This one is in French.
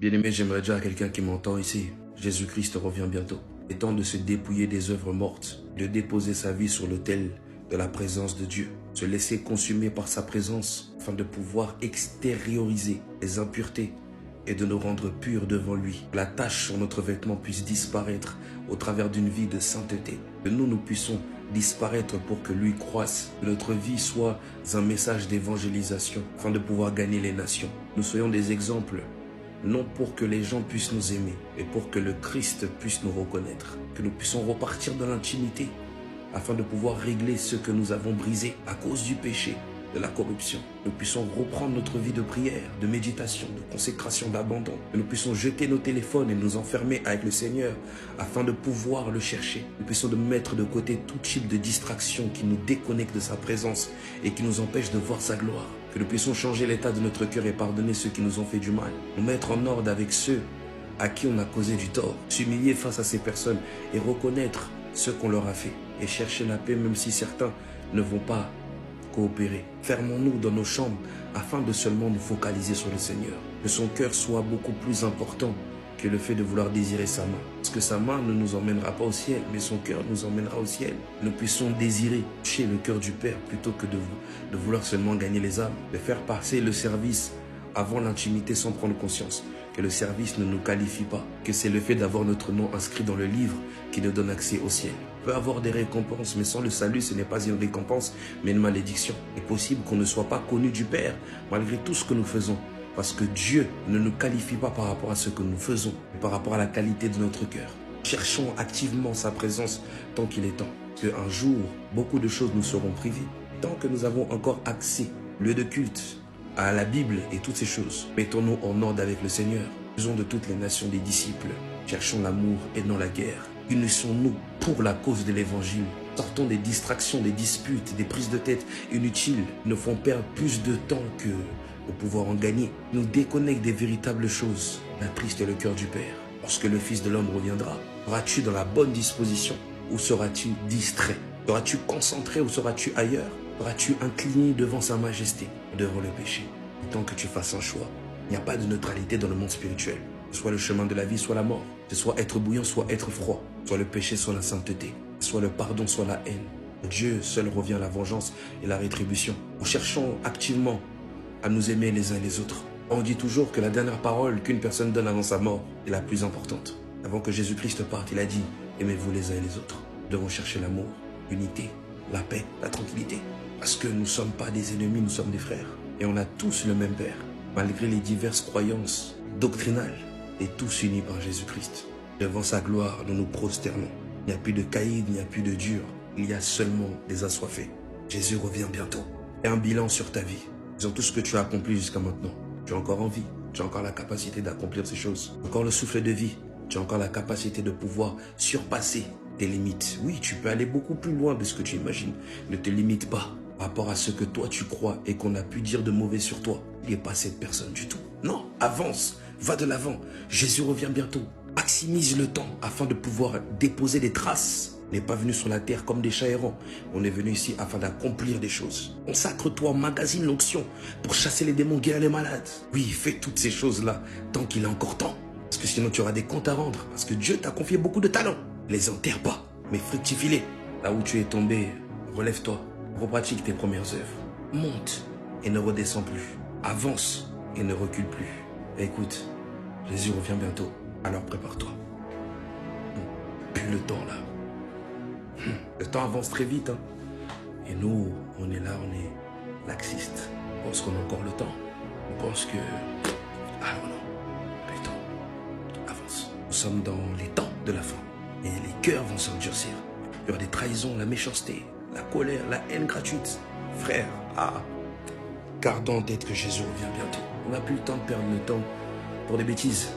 Bien-aimé, j'aimerais dire à quelqu'un qui m'entend ici, Jésus-Christ revient bientôt. Il est temps de se dépouiller des œuvres mortes, de déposer sa vie sur l'autel de la présence de Dieu, se laisser consumer par sa présence afin de pouvoir extérioriser les impuretés et de nous rendre purs devant lui. Que la tache sur notre vêtement puisse disparaître au travers d'une vie de sainteté. Que nous puissions disparaître pour que lui croisse. Que notre vie soit un message d'évangélisation afin de pouvoir gagner les nations. Nous soyons des exemples, non pour que les gens puissent nous aimer, mais pour que le Christ puisse nous reconnaître. Que nous puissions repartir dans l'intimité afin de pouvoir régler ce que nous avons brisé à cause du péché, de la corruption. Nous puissions reprendre notre vie de prière, de méditation, de consécration, d'abandon. Que nous puissions jeter nos téléphones et nous enfermer avec le Seigneur afin de pouvoir le chercher. Nous puissions de mettre de côté tout type de distraction qui nous déconnecte de sa présence et qui nous empêche de voir sa gloire. Que nous puissions changer l'état de notre cœur et pardonner ceux qui nous ont fait du mal. Nous mettre en ordre avec ceux à qui on a causé du tort. S'humilier face à ces personnes et reconnaître ce qu'on leur a fait. Et chercher la paix même si certains ne vont pas coopérer. Fermons-nous dans nos chambres afin de seulement nous focaliser sur le Seigneur. Que son cœur soit beaucoup plus important que le fait de vouloir désirer sa main. Parce que sa main ne nous emmènera pas au ciel, mais son cœur nous emmènera au ciel. Nous puissions désirer toucher le cœur du Père plutôt que de vouloir seulement gagner les âmes. De faire passer le service avant l'intimité sans prendre conscience que le service ne nous qualifie pas, que c'est le fait d'avoir notre nom inscrit dans le livre qui nous donne accès au ciel. On peut avoir des récompenses, mais sans le salut, ce n'est pas une récompense, mais une malédiction. Il est possible qu'on ne soit pas connu du Père, malgré tout ce que nous faisons, parce que Dieu ne nous qualifie pas par rapport à ce que nous faisons, mais par rapport à la qualité de notre cœur. Cherchons activement sa présence tant qu'il est temps, parce qu'un jour, beaucoup de choses nous seront privées. Tant que nous avons encore accès, lieu de culte, à la Bible et toutes ces choses, mettons-nous en ordre avec le Seigneur. Faisons de toutes les nations des disciples. Cherchons l'amour et non la guerre. Unissons-nous pour la cause de l'évangile. Sortons des distractions, des disputes, des prises de tête inutiles. Nous font perdre plus de temps que de pouvoir en gagner. Nous déconnectent des véritables choses. L'attriste le cœur du Père. Lorsque le Fils de l'homme reviendra, seras-tu dans la bonne disposition ou seras-tu distrait? Seras-tu concentré ou seras-tu ailleurs? Seras-tu incliné devant sa majesté, devant le péché? Tant que tu fasses un choix, il n'y a pas de neutralité dans le monde spirituel. Soit le chemin de la vie, soit la mort. Soit être bouillant, soit être froid. Soit le péché, soit la sainteté. Soit le pardon, soit la haine. Dieu seul revient la vengeance et la rétribution. Nous cherchons activement à nous aimer les uns les autres. On dit toujours que la dernière parole qu'une personne donne avant sa mort est la plus importante. Avant que Jésus-Christ parte, il a dit « Aimez-vous les uns et les autres ». Nous devons chercher l'amour, l'unité, la paix, la tranquillité. Parce que nous ne sommes pas des ennemis, nous sommes des frères. Et on a tous le même Père, malgré les diverses croyances doctrinales, et tous unis par Jésus-Christ. Devant sa gloire, nous nous prosternons. Il n'y a plus de caïd, il n'y a plus de dur. Il y a seulement des assoiffés. Jésus revient bientôt. Et un bilan sur ta vie. Disons tout ce que tu as accompli jusqu'à maintenant. Tu as encore envie. Tu as encore la capacité d'accomplir ces choses. Encore le souffle de vie. Tu as encore la capacité de pouvoir surpasser tes limites. Oui, tu peux aller beaucoup plus loin de ce que tu imagines. Ne te limite pas par rapport à ce que toi tu crois et qu'on a pu dire de mauvais sur toi. Il n'est pas cette personne du tout. Non, avance, va de l'avant. Jésus revient bientôt. Maximise le temps afin de pouvoir déposer des traces. On n'est pas venu sur la terre comme des chats errants. On est venu ici afin d'accomplir des choses. Consacre-toi, magasine l'onction pour chasser les démons, guérir les malades. Oui, fais toutes ces choses-là tant qu'il est encore temps. Parce que sinon tu auras des comptes à rendre. Parce que Dieu t'a confié beaucoup de talents. Les enterre pas, mais fructifie-les. Là où tu es tombé, relève-toi. Repratique tes premières œuvres. Monte et ne redescends plus. Avance et ne recule plus. Et écoute, Jésus revient bientôt. Alors prépare-toi. Plus le temps là. Le temps avance très vite. Hein. Et nous, on est là, on est laxistes. On pense qu'on a encore le temps. On pense que... Ah non, non. Le temps avance. Nous sommes dans les temps de la fin. Et les cœurs vont s'endurcir. Il y aura des trahisons, la méchanceté, la colère, la haine gratuite. Frère, gardons en tête que Jésus revient bientôt. On n'a plus le temps de perdre le temps pour des bêtises.